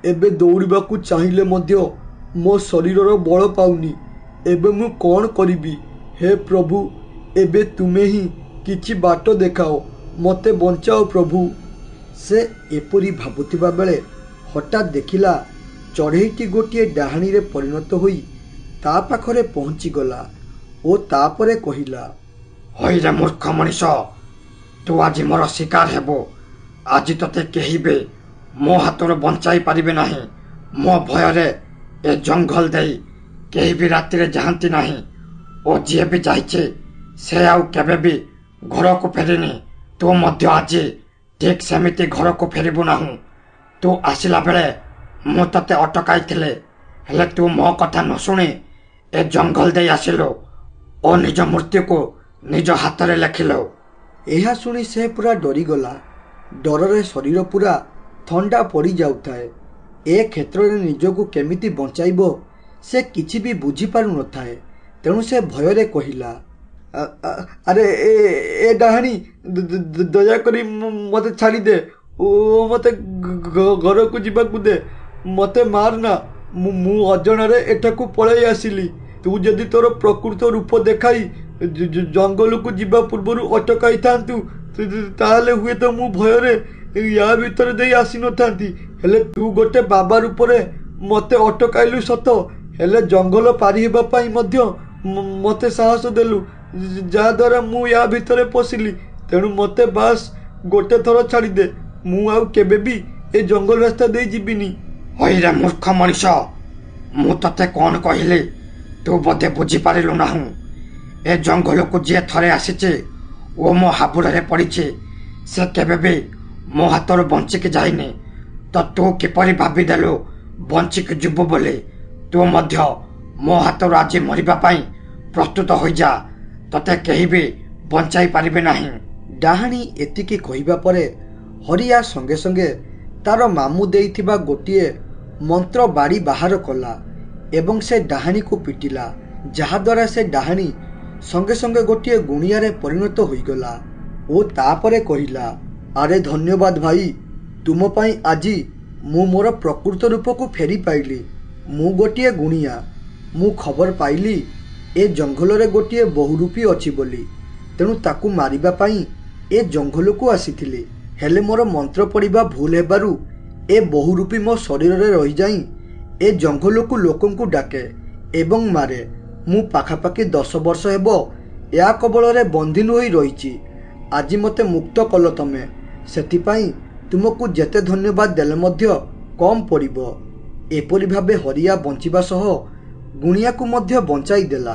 ଏବେ ଦୌଡ଼ିବାକୁ ଚାହିଁଲେ ମଧ୍ୟ ମୋ ଶରୀରର ବଳ ପାଉନି। ଏବେ ମୁଁ କ'ଣ କରିବି? ହେ ପ୍ରଭୁ, ଏବେ ତୁମେ ହିଁ କିଛି ବାଟ ଦେଖାଅ, ମୋତେ ବଞ୍ଚାଅ ପ୍ରଭୁ। ସେ ଏପରି ଭାବୁଥିବା ବେଳେ ହଠାତ୍ ଦେଖିଲା ଚଢ଼େଇଟି ଗୋଟିଏ ଡାହାଣୀରେ ପରିଣତ ହୋଇ ତା ପାଖରେ ପହଞ୍ଚିଗଲା ଓ ତାପରେ କହିଲା, ହଇରେ ମୂର୍ଖ ମଣିଷ, ତୁ ଆଜି ମୋର ଶିକାର ହେବୁ। ଆଜି ତତେ କେହି ବି ମୋ ହାତରୁ ବଞ୍ଚାଇ ପାରିବେ ନାହିଁ। ମୋ ଭୟରେ ଏ ଜଙ୍ଗଲ ଦେଇ କେହି ବି ରାତିରେ ଯାଆନ୍ତି ନାହିଁ ଓ ଯିଏ ବି ଯାଇଛି से आउ केबे भी घर को फेरिनी। तू मध्य आज ठीक सेमिति घर को फेरबू ना। तू आसिला बेले मु तते अटकाई हेले तू मो कथा न शुणी ए जंगल दे आसिलु और निज मृत्यु को निज हाथ में लेखिलु। यह शुणी से पूरा डरीगला। डर शरीर पूरा थंडा पड़ी जाउथाए। ए क्षेत्र में निजको केमिति बचाइबो से किछि भी बुझी पारु नथाए। तेणु से भयरे कहिला, अरे ए डाहाणी दया करी मते छाड़ी दे। ओ मते घर को जीवाकू दे। मते मारना। मु अजणारे एठाकू पळाई आसिली। तू जदि तोर प्रकृत रूप देखाई जंगल को जीवा पूर्व अटकाई थांतु ताले हुए तो मु भयरे या भीतर दे आसी नथांती। हेले तू गोटे बाबा रूप रे मते अटकाइलु सत, हेले जंगल पारी हेबा पई मध्य मते साहस देलु, जा द्वारा मु या भीतर पसिली। तेणु मते बास गोटे थर छाड़ी दे। मु आउ केबे भी ए जंगल रास्ता दे जीविनी। हईरे मूर्ख मनीष, मु तते कौन कहली तू बोधे बुझी पारिलु ना। ए जंगल को जी थरे आसीचे ओ मो हाबुड़े पड़ी से केबे भी मो हाथर बंचिक जाइनी। तो तू किपरि भाविदेलु बंचिक जीवु बोली। तू मध्य मो हाथर आज मरिबा पाई प्रस्तुत हो जा। तते केही भी बंचाई पारिबे नाही। डाहाणी एतिकी कहिबा परे हरिया संगे संगे तार मामू देइथिबा गोटिए मंत्र बाड़ी बाहर कला एवं से डाहाणी को पिटिला, जहा द्वारा से डाहाणी संगे संगे गोटिए गुणियारे परिणत होइगला। ओ तापरे कहिला, अरे धन्यवाद भाई, तुम पाई आजी मु मोर प्रकृत रूप को फेरी पाइली। मु गोटिए गुणिया। मु खबर पाइली ए जंगल रे गोटिए बहुरूपी अछि बोली। तेणु ताकू मारिबा पाई ए जंगल को आसीथिली। हेले मोर मंत्र पढ़िबा भूल हेबारु ए बहुरूपी मो शरीर रे रही जाई ए जंगल को लोकन को डाके एवं मारे। मु पाखापाखि 10 वर्ष हेबो या कबल रे बंधीन होई रहिची। आज मते मुक्त कल तमे, सेतिपाई तुमको जेते धन्यवाद देले मध्य कम पड़िबो। एपरि भाबे हरिया बंचिबा सह गुणिया को मध्य बंचाई देला।